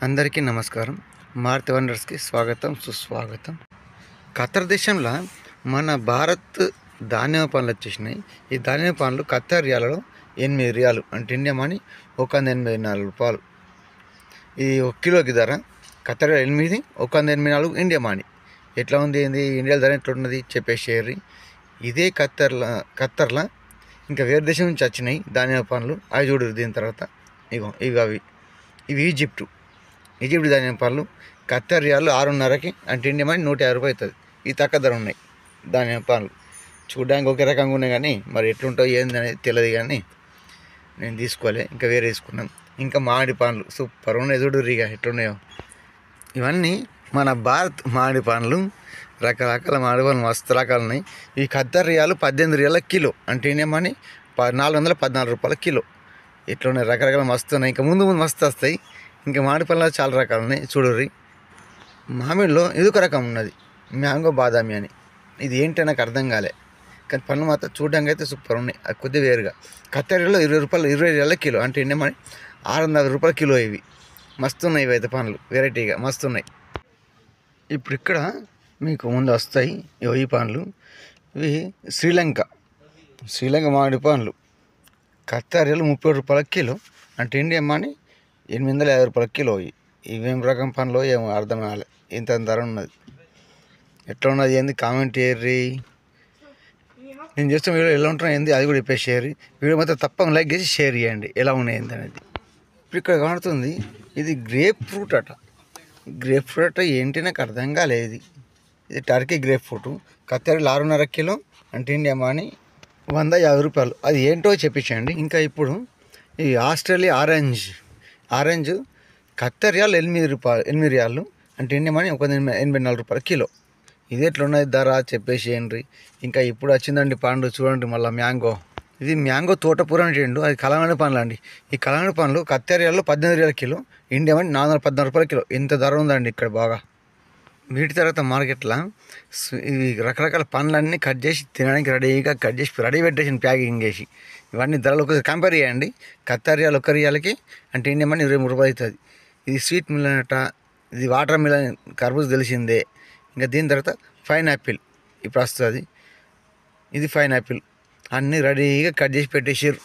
అందరికీ నమస్కారం. మారుతి వండర్స్కి స్వాగతం, సుస్వాగతం. ఖత్తర్ దేశంలో మన భారత్ ధాన్యం పనులు వచ్చేసినాయి. ఈ ధాన్యం పనులు ఖత్తర్ రియాలలో 8 రియాలు అంటే ఇండియా మనీ 184 రూపాయలు. ఇది 1 కిలోకి ధర ఖత్తర్ 8, 184 ఇండియా మనీ. ఎట్లా ఉంది ఏంది ఇండియా ధర ఎట్లున్నది చెప్పేసేరి. ఇదే ఖత్తర్లో ఇంకా వేరే దేశం నుంచి వచ్చినాయి ధాన్యం పనులు. అవి చూడరు. దీని తర్వాత ఇవి ఈజిప్ట్ ధాన్యం పనులు ఖత్తర్ రియాలు 6.5కి అంటే ఇండియా మనీ 150 రూపాయలు అవుతుంది. ఈ తక్కువ ధర ఉన్నాయి ధాన్యం పనులు. చూడడానికి ఒకే రకంగా ఉన్నాయి కానీ మరి ఎట్లుంటాయో ఏంది అనేది తెలియదు. కానీ నేను తీసుకోలే, ఇంకా వేరే తీసుకున్నాం. ఇంకా మామిడి పండ్లు సూపర్ ఉన్నాయి. చూడు రీగా ఎట్లున్నాయో. ఇవన్నీ మన భారత్ మామిడి పండ్లు. రకరకాల మామిడి పండ్లు మస్తు రకాలు ఉన్నాయి. ఈ ఖత్తర్ రియాలు 18 రియాల కిలో అంటే ఇండియా మనీ 414 రూపాయల కిలో. ఇట్లున్నాయి రకరకాల మస్తు ఉన్నాయి. ఇంకా ముందు మస్తు వస్తాయి. ఇంకా మామిడి పళ్ళలో చాలా రకాలు ఉన్నాయి. చూడుర్రి. మామిడిలో ఇదొక రకం ఉన్నది, మ్యాంగో బాదామి అని. ఇది ఏంటో నాకు అర్థం కాలే, కానీ పళ్ళు మాత్రం చూడడానికి అయితే సూపర్ ఉన్నాయి. అది కొద్దిగా వేరుగా. ఖత్తర్లో 20 రూపాయలు 20 రియాల కిలో అంటే ఇండియా మనీ 600 రూపాయల కిలో. ఇవి మస్తు ఉన్నాయి. ఇవి అయితే పండ్లు వెరైటీగా మస్తు ఉన్నాయి. ఇప్పుడు ఇక్కడ మీకు ముందు వస్తాయి ఈ పండ్లు. ఇవి శ్రీలంక మామిడి పండ్లు. ఖత్తర్ 30 రూపాయల కిలో అంటే ఇండియా మనీ 850 రూపాయల కిలో. ఇవేం రకం పనులు ఏమో అర్థం కాలే. ఇంత ధర ఉన్నది. ఎట్లా ఉన్నది ఏంది కామెంట్ చేయర్రి. నేను చేస్తున్న వీడియో ఎలా ఉంటున్నా ఏంది అది కూడా చెప్పేసి షేర్. వీడియో మాత్రం తప్పకుండా లైక్ చేసి షేర్ చేయండి ఎలా ఉన్నాయి ఏంది అనేది. ఇప్పుడు ఇక్కడ కనబడుతుంది ఇది గ్రేప్ ఫ్రూట్ అట. గ్రేప్ ఫ్రూట్ అట ఏంటి నాకు అర్థం కాలేదు. ఇది టర్కీ గ్రేప్ ఫ్రూట్. ఖత్తర్లో 6.5 కిలో అంటే ఇండియా మనీ 150 రూపాయలు. అది ఏంటో చెప్పించండి. ఇంకా ఇప్పుడు ఈ ఆస్ట్రేలియా ఆరెంజ్ ఖత్తర్ రియాలు 8 రియాలు అంటే ఇండియా మనీ 184 రూపాయల కిలో. ఇది ఎట్లున్నది ధర చెప్పేసేయండి. ఇంకా ఇప్పుడు వచ్చిందండి పండు చూడండి. మళ్ళీ మ్యాంగో. ఇది మ్యాంగో తోటపూర అంటేండు. అది కలగండి పండ్లు అండి. ఈ కలగండి పండ్లు ఖత్తర్ రియాల్లో 18 రియాల కిలో, ఇండియా మనీ 414 రూపాయల కిలో. ఇంత ధర ఉందండి ఇక్కడ బాగా. వీటి తర్వాత మార్కెట్లో ఇవి రకరకాల పండ్లన్నీ కట్ చేసి తినడానికి రెడీగా కట్ చేసి రెడీ పెట్టేసి ప్యాకింగ్ చేసి ఇవన్నీ ధరలు ఒకసారి కంపేర్ చేయండి. ఖత్తర్ రియాల్ 1 రియాలకి అంటే ఇండియా మనీ 23 రూపాయలు అవుతుంది. ఇది స్వీట్ మిలన్ అట. ఇది వాటర్ మిలన్ కర్బూజ తెలిసిందే. ఇంకా దీని తర్వాత పైనాపిల్ ఇప్పుడు వస్తుంది. ఇది పైనాపిల్ అన్నీ రెడీగా కట్ చేసి పెట్టేసారు.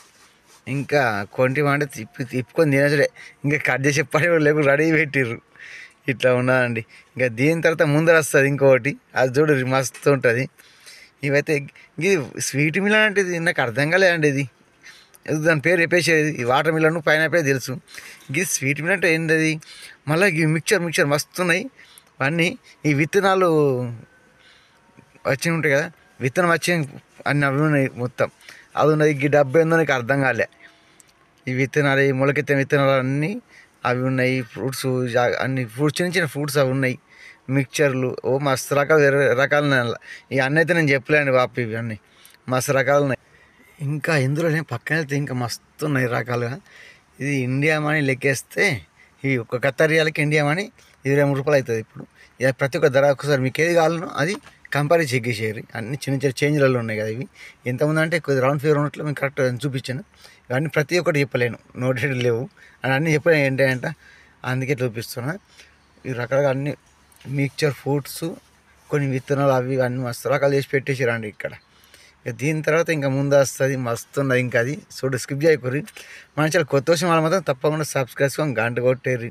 ఇంకా కొంటిమంటే తిప్పుకొని తినేసరే. ఇంకా కట్ చేసే పని లేకుండా రెడీ పెట్టిర్రు. ఇట్లా ఉన్నదండి. ఇంకా దీని తర్వాత ముందర వస్తుంది ఇంకొకటి. అది చూడు మస్తు ఉంటుంది. ఇవైతే ఇది స్వీట్ మిలన్ అంటే ఇది నాకు అర్థం కాలేదండి. ఇది దాని పేరు చెప్పేసేది. ఈ వాటర్ మిలన్ పైనాపిల్ తెలుసు. ఇది స్వీట్ మిలన్ అంటే ఏంటది. మళ్ళీ ఇవి మిక్చర్ మస్తు ఉన్నాయి. అన్నీ ఈ విత్తనాలు వచ్చి ఉంటాయి కదా, విత్తనం వచ్చి అన్నీ అవి ఉన్నాయి మొత్తం. అది ఉన్నది. ఈ డబ్బా ఏందో నాకు అర్థం కాలే. ఈ విత్తనాలు ఈ మొలకెత్తిన విత్తనాలు అన్నీ అవి ఉన్నాయి. ఫ్రూట్స్ అన్ని ఫ్రూట్స్ చిన్న ఫ్రూట్స్ అవి ఉన్నాయి. మిక్చర్లు మస్తు రకాలు వేరే రకాలు ఉన్నాయి. ఇక అన్నీ అయితే నేను చెప్పలేండి బాపు. ఇవి అన్నీ మస్తు రకాలు ఉన్నాయి. ఇంకా ఇందులోనే పక్కన వెళ్తే ఇంకా మస్తు ఉన్నాయి రకాలుగా. ఇది ఇండియా మనీ లెక్కేస్తే ఈ ఒక ఖత్తర్ రియాలకి ఇండియా మనీ 23 రూపాయలు అవుతుంది. ఇప్పుడు ఇక ప్రతి ఒక్క ధర ఒకసారి మీకు ఏది కావాలనో అది కంపేర్ చెక్ చేసేయాలి. అన్ని చిన్న చేంజ్లలో ఉన్నాయి కదా. ఇవి ఎంతమంది అంటే కొద్ది రౌండ్ ఫిగర్ ఉన్నట్లు మీకు కరెక్ట్ చూపించాను. ఇవన్నీ ప్రతి ఒక్కటి చెప్పలేను, నోటెడ్ లేవు అని అన్నీ చెప్పలేను ఏంటంటే అందుకే చూపిస్తున్నా. ఈ రకరకాల అన్ని మిక్చర్ ఫ్రూట్స్ కొన్ని విత్తనాలు అవి అన్నీ మస్తు రకాలు చేసి పెట్టేసారండి ఇక్కడ. ఇక దీని తర్వాత ఇంకా ముందు వస్తుంది మస్తు ఉన్నది. ఇంకా అది చూడు స్కిప్ చేయకూరి. మన చాలా కొత్త వచ్చిన వాళ్ళు మాత్రం తప్పకుండా సబ్స్క్రైబ్ చేసుకొని గంట కొట్టేరి.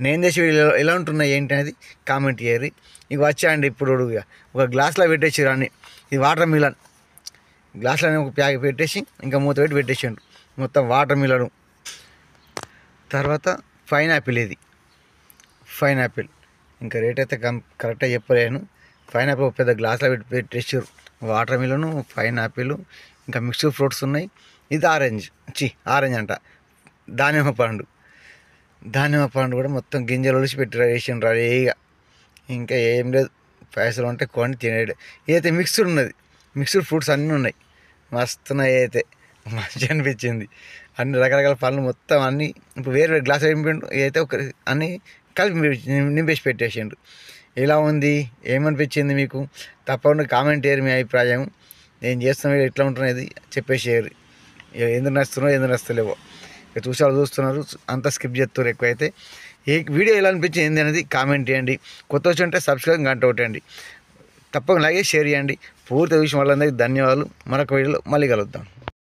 నేను చేసి ఎలా ఉంటున్నాయి ఏంటి అనేది కామెంట్ చేయరు. ఇక వచ్చాయండి ఇప్పుడు ఇక ఒక గ్లాస్లో పెట్టేసారు అన్నీ. ఇది వాటర్ మిలన్ గ్లాస్లో ఒక ప్యాక్ పెట్టేసి ఇంకా మూత పెట్టి పెట్టేసాడు మొత్తం వాటర్ మిలన్. తర్వాత పైనాపిల్. ఇది పైనాపిల్ ఇంకా రేట్ అయితే కరెక్ట్గా చెప్పలేను. పైనాపిల్ ఒక పెద్ద గ్లాస్లో పెట్టేసారు. వాటర్ మిలన్, పైనాపిల్ ఇంకా మిక్స్డ్ ఫ్రూట్స్ ఉన్నాయి. ఇది ఆరెంజ్ అంట. దానిమ్మ పండు కూడా మొత్తం గింజలు ఒలిసి పెట్టి వేసాను రెడీగా. ఇంకా ఏం లేదు, పైసలు ఉంటే కొని తినేది. ఇదైతే మిక్స్డ్ ఉన్నది. మిక్స్డ్ ఫ్రూట్స్ అన్నీ ఉన్నాయి. మస్తున్నాయి. అయితే మంచిగా అనిపించింది. అన్ని రకరకాల పళ్ళు మొత్తం అన్నీ ఇప్పుడు వేరే గ్లాస్ అయిపోయిండు. ఇదైతే ఒక అన్నీ కలిపి నింపేసి పెట్టేసిండు. ఎలా ఉంది ఏమనిపించింది మీకు తప్పకుండా కామెంట్ చేయరు. మీ అభిప్రాయం నేను చేస్తున్న ఎట్లా ఉంటున్నది చెప్పేసేయరు. ఎందుకు నచ్చుతున్నావు ఎందుకు నచ్చలేవో. ఇక చూస్తున్నారు, అంతా స్కిప్ చేస్తారు ఎక్కువైతే. ఏ వీడియో ఎలా అనిపించి ఏంది అనేది కామెంట్ చేయండి. కొత్త వచ్చి సబ్స్క్రైబ్ గంట ఒకటండి. తప్పకుండా లైక్ షేర్ చేయండి. పూర్తి విషయం వాళ్ళందరికీ ధన్యవాదాలు. మరొక వీడియోలో మళ్ళీ కలుద్దాం.